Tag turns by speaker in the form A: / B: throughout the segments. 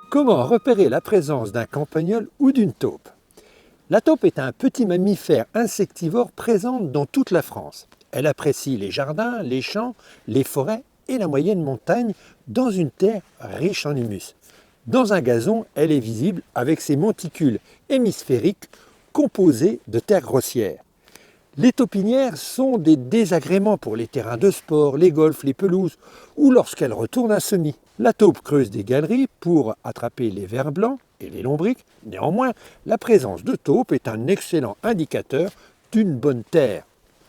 A: Comment repérer la présence d'un campagnol ou d'une taupe? La taupe est un petit mammifère insectivore présent dans toute la France. Elle apprécie les jardins, les champs, les forêts et la moyenne montagne dans une terre riche en humus. Dans un gazon, elle est visible avec ses monticules hémisphériques composés de terre grossière. Les taupinières sont des désagréments pour les terrains de sport, les golfs, les pelouses ou lorsqu'elles retournent un semis. La taupe creuse des galeries pour attraper les vers blancs et les lombrics. Néanmoins, la présence de taupes est un excellent indicateur d'une bonne terre.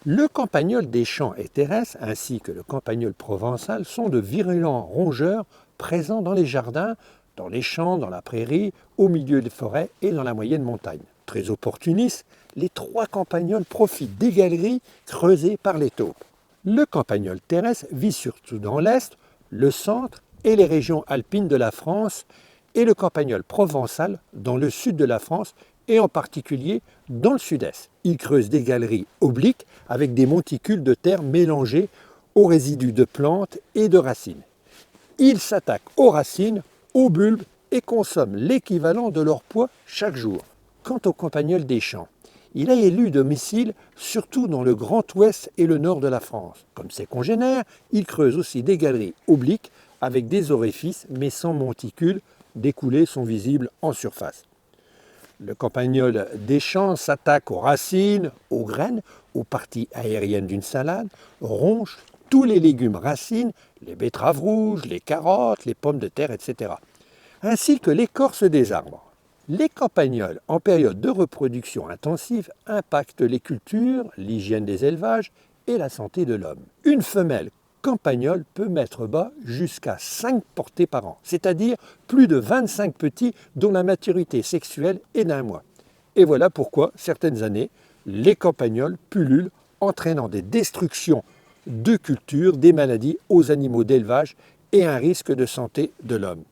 A: Le campagnol des champs et terrestres ainsi que le campagnol provençal sont de virulents rongeurs présents dans les jardins, dans les champs, dans la prairie, au milieu des forêts et dans la moyenne montagne. Très opportunistes, les trois campagnols profitent des galeries creusées par les taupes. Le campagnol terrestre vit surtout dans l'Est, le centre et les régions alpines de la France et le campagnol provençal dans le sud de la France et en particulier dans le sud-est. Il creuse des galeries obliques avec des monticules de terre mélangés aux résidus de plantes et de racines. Il s'attaque aux racines, aux bulbes et consomme l'équivalent de leur poids chaque jour. Quant au campagnol des champs, il a élu domicile surtout dans le Grand Ouest et le nord de la France. Comme ses congénères, il creuse aussi des galeries obliques avec des orifices mais sans monticules, des coulées sont visibles en surface. Le campagnol des champs s'attaque aux racines, aux graines, aux parties aériennes d'une salade, ronge tous les légumes racines, les betteraves rouges, les carottes, les pommes de terre, etc., ainsi que l'écorce des arbres. Les campagnols en période de reproduction intensive impactent les cultures, l'hygiène des élevages et la santé de l'homme. Une femelle campagnol peut mettre bas jusqu'à 5 portées par an, c'est-à-dire plus de 25 petits dont la maturité sexuelle est d'1 mois. Et voilà pourquoi, certaines années, les campagnols pullulent, entraînant des destructions de cultures, des maladies aux animaux d'élevage et un risque de santé de l'homme.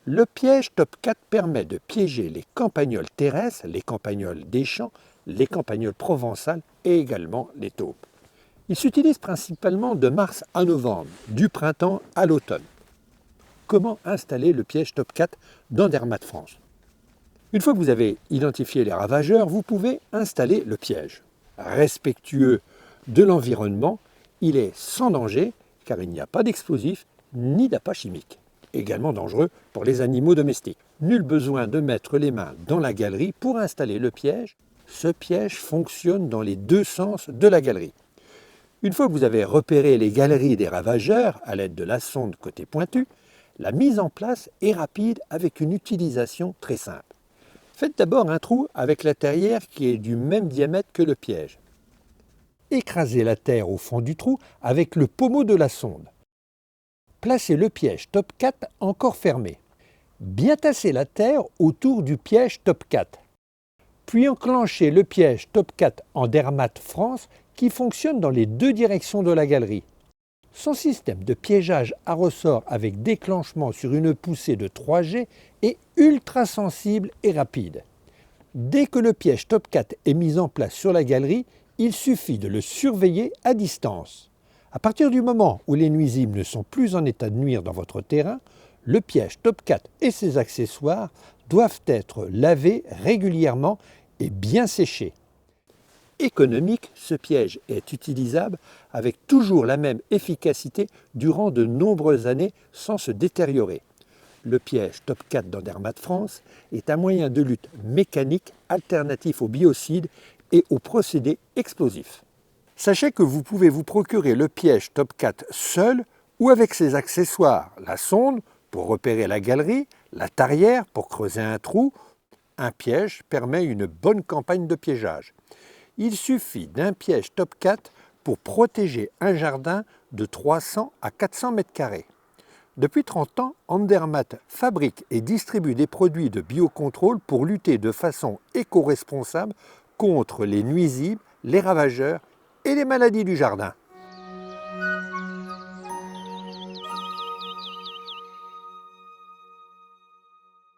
A: Le piège Top 4 permet de piéger les campagnols terrestres, les campagnols des champs, les campagnols provençales et également les taupes. Il s'utilise principalement de mars à novembre, du printemps à l'automne. Comment installer le piège Top 4 dans Dermat France? Une fois que vous avez identifié les ravageurs, vous pouvez installer le piège. Respectueux de l'environnement, il est sans danger car il n'y a pas d'explosifs ni d'appât chimique. Également dangereux pour les animaux domestiques. Nul besoin de mettre les mains dans la galerie pour installer le piège. Ce piège fonctionne dans les deux sens de la galerie. Une fois que vous avez repéré les galeries des ravageurs à l'aide de la sonde côté pointu, la mise en place est rapide avec une utilisation très simple. Faites d'abord un trou avec la terrière qui est du même diamètre que le piège. Écrasez la terre au fond du trou avec le pommeau de la sonde. Placez le piège Top 4 encore fermé. Bien tasser la terre autour du piège Top 4. Puis enclenchez le piège Top 4 en Dermat France qui fonctionne dans les deux directions de la galerie. Son système de piégeage à ressort avec déclenchement sur une poussée de 3G est ultra sensible et rapide. Dès que le piège Top 4 est mis en place sur la galerie, il suffit de le surveiller à distance. À partir du moment où les nuisibles ne sont plus en état de nuire dans votre terrain, le piège Top 4 et ses accessoires doivent être lavés régulièrement et bien séchés. Économique, ce piège est utilisable avec toujours la même efficacité durant de nombreuses années sans se détériorer. Le piège Top 4 dans Dermat France est un moyen de lutte mécanique alternatif aux biocides et aux procédés explosifs. Sachez que vous pouvez vous procurer le piège Top 4 seul ou avec ses accessoires, la sonde pour repérer la galerie, la tarière pour creuser un trou. Un piège permet une bonne campagne de piégeage. Il suffit d'un piège Top 4 pour protéger un jardin de 300 à 400 m². Depuis 30 ans, Andermatt fabrique et distribue des produits de biocontrôle pour lutter de façon éco-responsable contre les nuisibles, les ravageurs et les maladies du jardin.